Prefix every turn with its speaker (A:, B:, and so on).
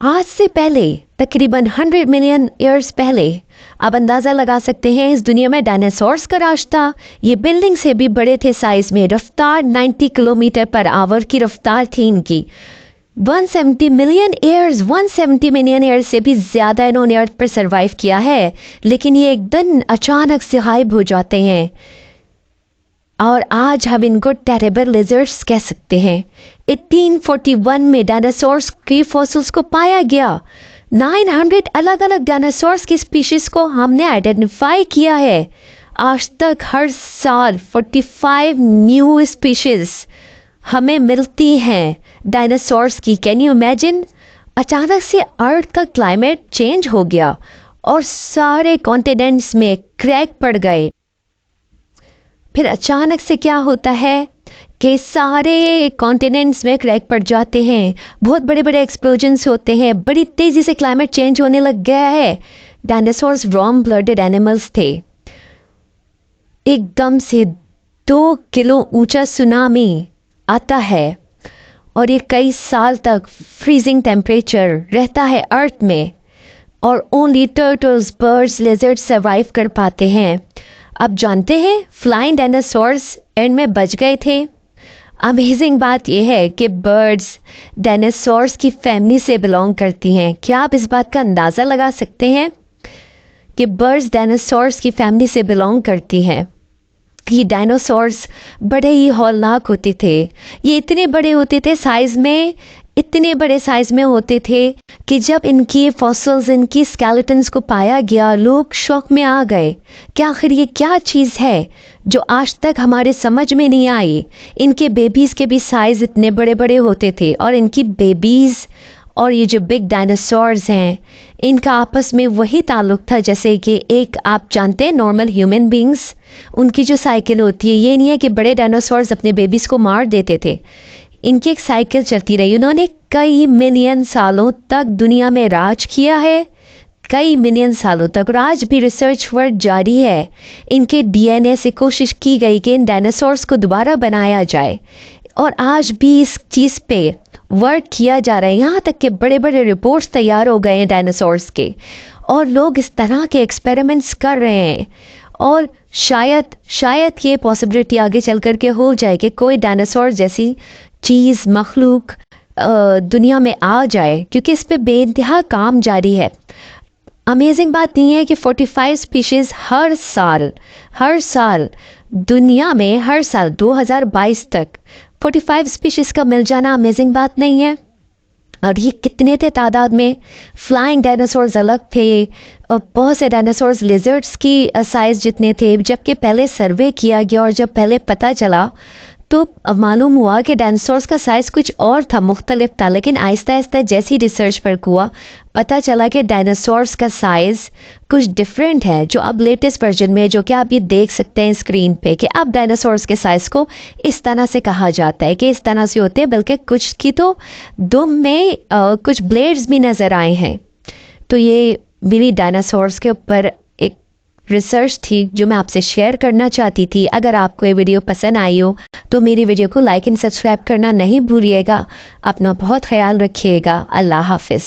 A: आज से पहले तकरीबन 100 मिलियन ईयर्स पहले आप अंदाज़ा लगा सकते हैं इस दुनिया में डायनासोर्स का राज था। ये बिल्डिंग से भी बड़े थे साइज में। रफ्तार 90 किलोमीटर पर आवर की रफ्तार थी इनकी। 170 मिलियन ईयर्स 170 मिलियन ईयर्स से भी ज़्यादा इन्होंने अर्थ पर सर्वाइव किया है, लेकिन ये एकदम अचानक से गायब हो जाते हैं और आज हम इनको टेरेबल लिजर्ड्स कह सकते हैं। 1841 में डायनासोर्स की फॉसिल्स को पाया गया। 900 अलग अलग डायनासोर्स की स्पीशीज को हमने आइडेंटिफाई किया है। आज तक हर साल 45 न्यू स्पीशीज हमें मिलती हैं डायनासोर्स की। Can you imagine? अचानक से अर्थ का क्लाइमेट चेंज हो गया और सारे कॉन्टिनेंट्स में क्रैक पड़ गए। फिर अचानक से क्या होता है कि सारे कॉन्टिनेंट्स में क्रैक पड़ जाते हैं, बहुत बड़े बड़े एक्सप्लोजन्स होते हैं, बड़ी तेज़ी से क्लाइमेट चेंज होने लग गया है। डायनासोर्स वार्म ब्लडेड एनिमल्स थे। एकदम से 2 किलो ऊंचा सुनामी आता है और ये कई साल तक फ्रीजिंग टेम्परेचर रहता है अर्थ में और only turtles, birds, lizards survive कर पाते हैं। अब जानते हैं फ्लाइंग डायनासोर्स एंड में बच गए थे। अमेजिंग बात यह है कि बर्ड्स डायनासोर्स की फैमिली से बिलोंग करती हैं। क्या आप इस बात का अंदाज़ा लगा सकते हैं कि बर्ड्स डायनासोर्स की फैमिली से बिलोंग करती हैं? ये डायनासोर्स बड़े ही हौलनाक होते थे। ये इतने बड़े होते थे साइज में, इतने बड़े साइज में होते थे कि जब इनकी फॉसिल्स, इनकी स्केलेटन्स को पाया गया, लोग शौक में आ गए कि आखिर ये क्या चीज़ है जो आज तक हमारे समझ में नहीं आई। इनके बेबीज़ के भी साइज़ इतने बड़े बड़े होते थे और इनकी बेबीज़ और ये जो बिग डायनासोर्स हैं इनका आपस में वही ताल्लुक था जैसे कि एक आप जानते हैं नॉर्मल ह्यूमन बींग्स उनकी जो साइकिल होती है। ये नहीं है कि बड़े डायनासोर्स अपने बेबीज़ को मार देते थे, इनकी एक साइकिल चलती रही। उन्होंने कई मिलियन सालों तक दुनिया में राज किया है, कई मिलियन सालों तक, और आज भी रिसर्च वर्क जारी है। इनके डीएनए से कोशिश की गई कि इन डायनासोर्स को दोबारा बनाया जाए और आज भी इस चीज़ पे वर्क किया जा रहा है। यहाँ तक कि बड़े बड़े रिपोर्ट्स तैयार हो गए हैं डायनासोर्स के और लोग इस तरह के एक्सपेरिमेंट्स कर रहे हैं और शायद ये पॉसिबिलिटी आगे चल कर के हो जाए कि कोई डायनासोर जैसी चीज़, मखलूक दुनिया में आ जाए, क्योंकि इस पे बेइंतहा काम जारी है। अमेजिंग बात नहीं है कि 45 स्पीशीज़ हर साल दुनिया में, हर साल 2022 तक 45 स्पीशीज़ का मिल जाना अमेजिंग बात नहीं है। और ये कितने थे तादाद में? फ्लाइंग डायनासोर्स अलग थे और बहुत से डायनासोर्स लिजर्ड्स की साइज़ जितने थे। जबकि पहले सर्वे किया गया और जब पहले पता चला तो मालूम हुआ कि डायनासोर्स का साइज़ कुछ और था, मुख्तलिफ था। लेकिन आहिस्ता आहिस्ता जैसी रिसर्च वर्क हुआ पता चला कि डायनासोर्स का साइज़ कुछ डिफरेंट है, जो अब लेटेस्ट वर्जन में, जो कि आप ये देख सकते हैं स्क्रीन पे, कि अब डायनासोर्स के साइज़ को इस तरह से कहा जाता है कि इस तरह से होते हैं। बल्कि कुछ की तो दुम में कुछ ब्लेड्स भी नज़र आए हैं। तो ये मेरी डायनासोर्स के ऊपर एक रिसर्च थी जो मैं आपसे शेयर करना चाहती थी। अगर आपको ये वीडियो पसंद आई हो तो मेरी वीडियो को लाइक एंड सब्सक्राइब करना नहीं भूलिएगा। अपना बहुत ख्याल रखिएगा। अल्लाह हाफिज़।